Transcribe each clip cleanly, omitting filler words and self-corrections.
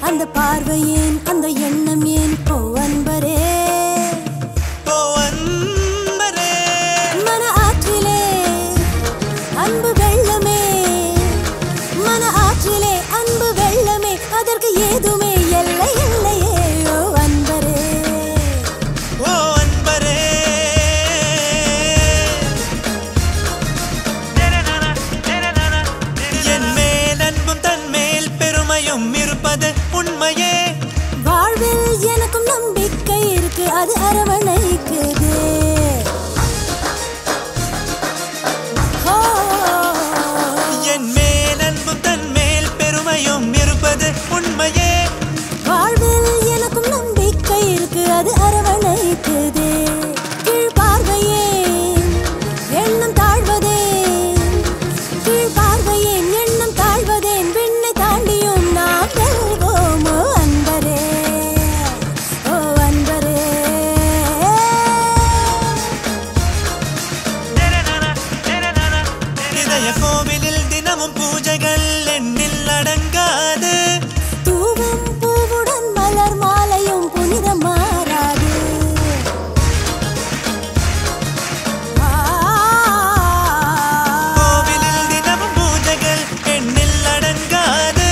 அந்த பார்வை ஏன் அந்த எண்ணம் ஏன் ஓ அன்பரே மன ஆற்றிலே அன்பு வெள்ளமே மன ஆற்றிலே அன்பு வெள்ளமே அதற்கு ஏதுமே எல்லை இல்லையே ஓ அன்பரே என் மேல் அன்பும் தன் மேல் பெருமையும் இருப்பது உண்மையே வாழ்வில் எனக்கும் நம்பிக்கை இருக்கு அது அரவணைக்குது என் மேல் அன்பும் தன் மேல் பெருமையும் இருப்பது உண்மையே வாழ்வில் எனக்கும் நம்பிக்கை இருக்கு அது அரவணைக்குது கீழ் பார்வையே எண்ணம் தாழ்வதே கீழ் பார்வையே எண்ணம் தாழ்வதேன் விண்ணை தாண்டியும் நாம் வெல்வோமோ அன்பரே ஓ அன்பரே இதய கோவிலில் தினமும் பூஜைகள் எண்ணில் அடங்காது தூவும் பூவுடன் மலர் மாலையும் புனிதம் மாறாது கோவிலில் தினமும் பூஜைகள் எண்ணில் அடங்காது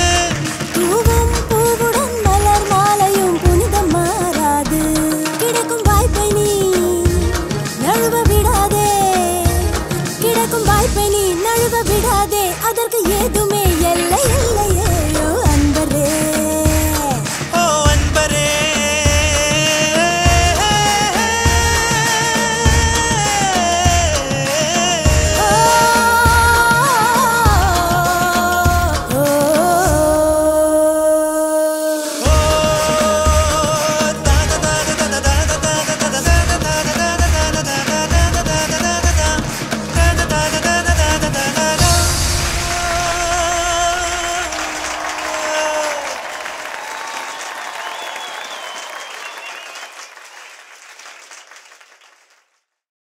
தூவும் பூவுடன் மலர் மாலையும் புனிதம் மாறாது கிடைக்கும் வாய்ப்பை நீ நழுவ விடாதே கிடைக்கும் வாய்ப்பை நீ நழுவ விடாதே அதற்கு ஏதோ